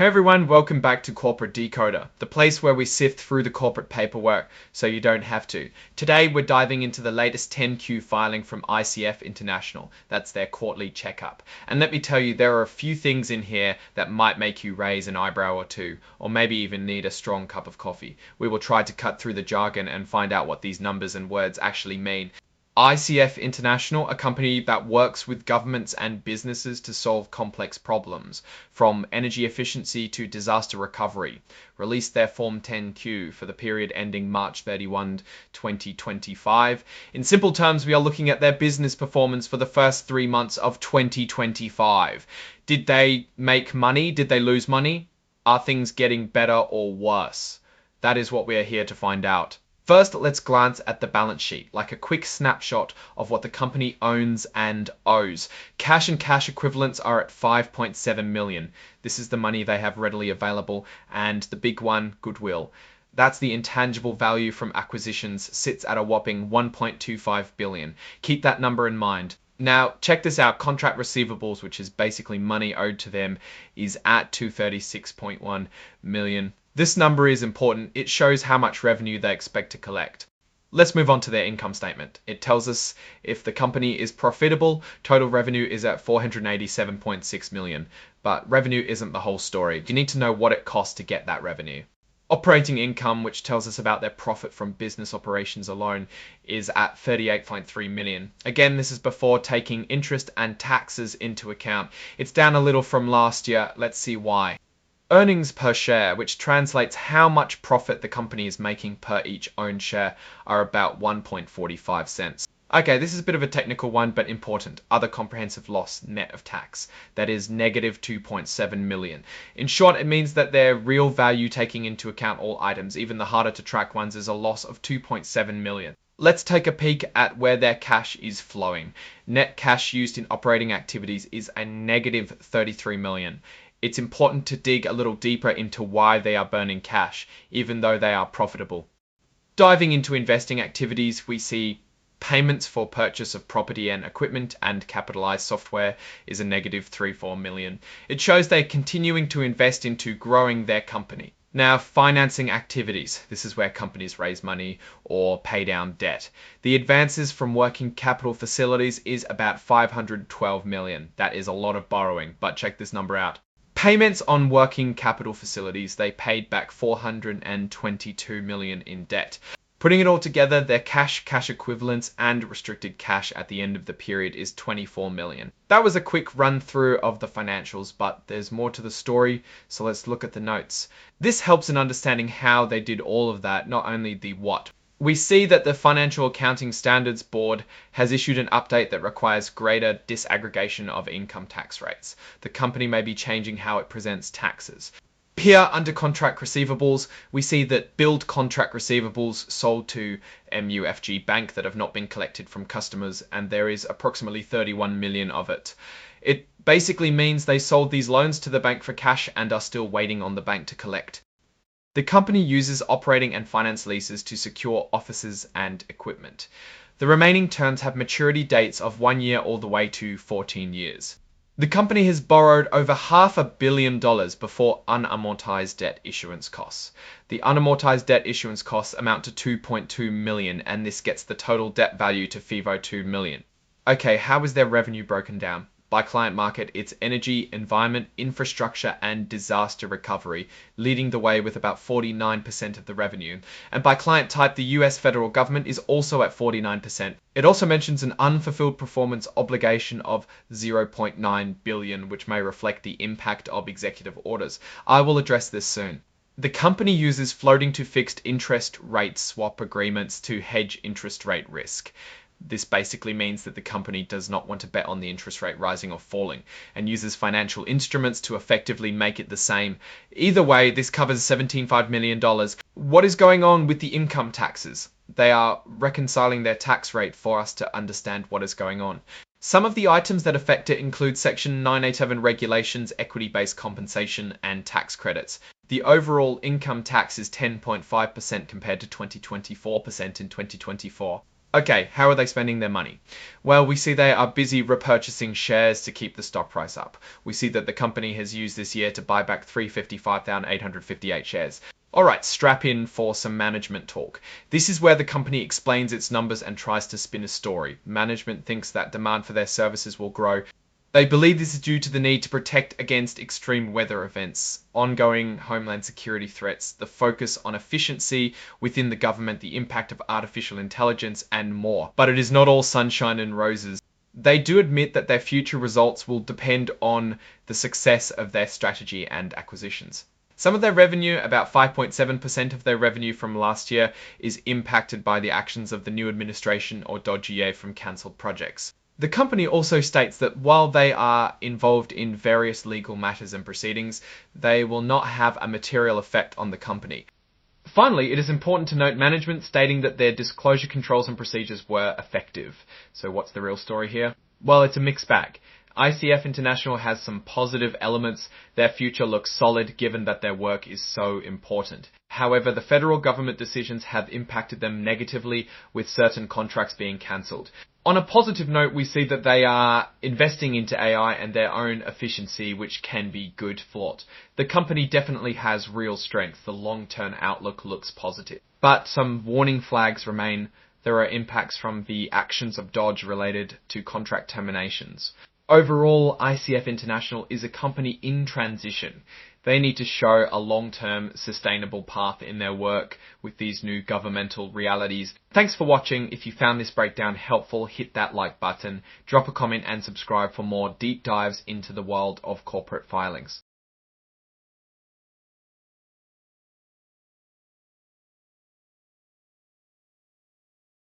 Hey everyone, welcome back to Corporate Decoder, the place where we sift through the corporate paperwork so you don't have to. Today we're diving into the latest 10Q filing from ICF International. That's their quarterly checkup. And let me tell you, there are a few things in here that might make you raise an eyebrow or two, or maybe even need a strong cup of coffee. We will try to cut through the jargon and find out what these numbers and words actually mean. ICF International, a company that works with governments and businesses to solve complex problems, from energy efficiency to disaster recovery, released their Form 10Q for the period ending March 31, 2025. In simple terms, we are looking at their business performance for the first 3 months of 2025. Did they make money? Did they lose money? Are things getting better or worse? That is what we are here to find out. First, let's glance at the balance sheet, like a quick snapshot of what the company owns and owes. Cash and cash equivalents are at 5.7 million. This is the money they have readily available, and the big one, goodwill. That's the intangible value from acquisitions, sits at a whopping 1.25 billion. Keep that number in mind. Now, check this out. Contract receivables, which is basically money owed to them, is at 236.1 million. This number is important. It shows how much revenue they expect to collect. Let's move on to their income statement. It tells us if the company is profitable, total revenue is at 487.6 million. But revenue isn't the whole story. You need to know what it costs to get that revenue. Operating income, which tells us about their profit from business operations alone, is at 38.3 million. Again, this is before taking interest and taxes into account. It's down a little from last year. Let's see why. Earnings per share, which translates how much profit the company is making per each owned share, are about 1.45 cents. Okay, this is a bit of a technical one, but important. Other comprehensive loss net of tax. That is negative 2.7 million. In short, it means that their real value, taking into account all items, even the harder to track ones, is a loss of 2.7 million. Let's take a peek at where their cash is flowing. Net cash used in operating activities is a negative 33 million. It's important to dig a little deeper into why they are burning cash, even though they are profitable. Diving into investing activities, we see payments for purchase of property and equipment and capitalized software is a negative 34 million. It shows they're continuing to invest into growing their company. Now, financing activities. This is where companies raise money or pay down debt. The advances from working capital facilities is about 512 million. That is a lot of borrowing, but check this number out. Payments on working capital facilities, they paid back 422 million in debt. Putting it all together, their cash equivalents, and restricted cash at the end of the period is 24 million. That was a quick run through of the financials, but there's more to the story, so let's look at the notes. This helps in understanding how they did all of that, not only the what. We see that the Financial Accounting Standards Board has issued an update that requires greater disaggregation of income tax rates. The company may be changing how it presents taxes. Here, under contract receivables, we see that billed contract receivables sold to MUFG Bank that have not been collected from customers, and there is approximately 31 million of it. It basically means they sold these loans to the bank for cash and are still waiting on the bank to collect. The company uses operating and finance leases to secure offices and equipment. The remaining terms have maturity dates of 1 year all the way to 14 years. The company has borrowed over $500 million before unamortized debt issuance costs. The unamortized debt issuance costs amount to 2.2 million, and this gets the total debt value to $2 million. Okay, how is their revenue broken down? By client market, it's energy, environment, infrastructure, and disaster recovery, leading the way with about 49% of the revenue. And by client type, the US federal government is also at 49%. It also mentions an unfulfilled performance obligation of 0.9 billion, which may reflect the impact of executive orders. I will address this soon. The company uses floating to fixed interest rate swap agreements to hedge interest rate risk. This basically means that the company does not want to bet on the interest rate rising or falling, and uses financial instruments to effectively make it the same. Either way, this covers $17.5 million. What is going on with the income taxes? They are reconciling their tax rate for us to understand what is going on. Some of the items that affect it include Section 987 regulations, equity-based compensation, and tax credits. The overall income tax is 10.5% compared to 24% in 2024. Okay, how are they spending their money? Well, we see they are busy repurchasing shares to keep the stock price up. We see that the company has used this year to buy back 355,858 shares. Alright, strap in for some management talk. This is where the company explains its numbers and tries to spin a story. Management thinks that demand for their services will grow. They believe this is due to the need to protect against extreme weather events, ongoing homeland security threats, the focus on efficiency within the government, the impact of artificial intelligence, and more. But it is not all sunshine and roses. They do admit that their future results will depend on the success of their strategy and acquisitions. Some of their revenue, about 5.7% of their revenue from last year, is impacted by the actions of the new administration or dodgy from cancelled projects. The company also states that while they are involved in various legal matters and proceedings, they will not have a material effect on the company. Finally, it is important to note management stating that their disclosure controls and procedures were effective. So what's the real story here? Well, it's a mixed bag. ICF International has some positive elements. Their future looks solid given that their work is so important. However, the federal government decisions have impacted them negatively, with certain contracts being cancelled. On a positive note, we see that they are investing into AI and their own efficiency, which can be good for it. The company definitely has real strength. The long-term outlook looks positive. But some warning flags remain. There are impacts from the actions of Dodge related to contract terminations. Overall, ICF International is a company in transition. They need to show a long-term sustainable path in their work with these new governmental realities. Thanks for watching. If you found this breakdown helpful, hit that like button, drop a comment and subscribe for more deep dives into the world of corporate filings.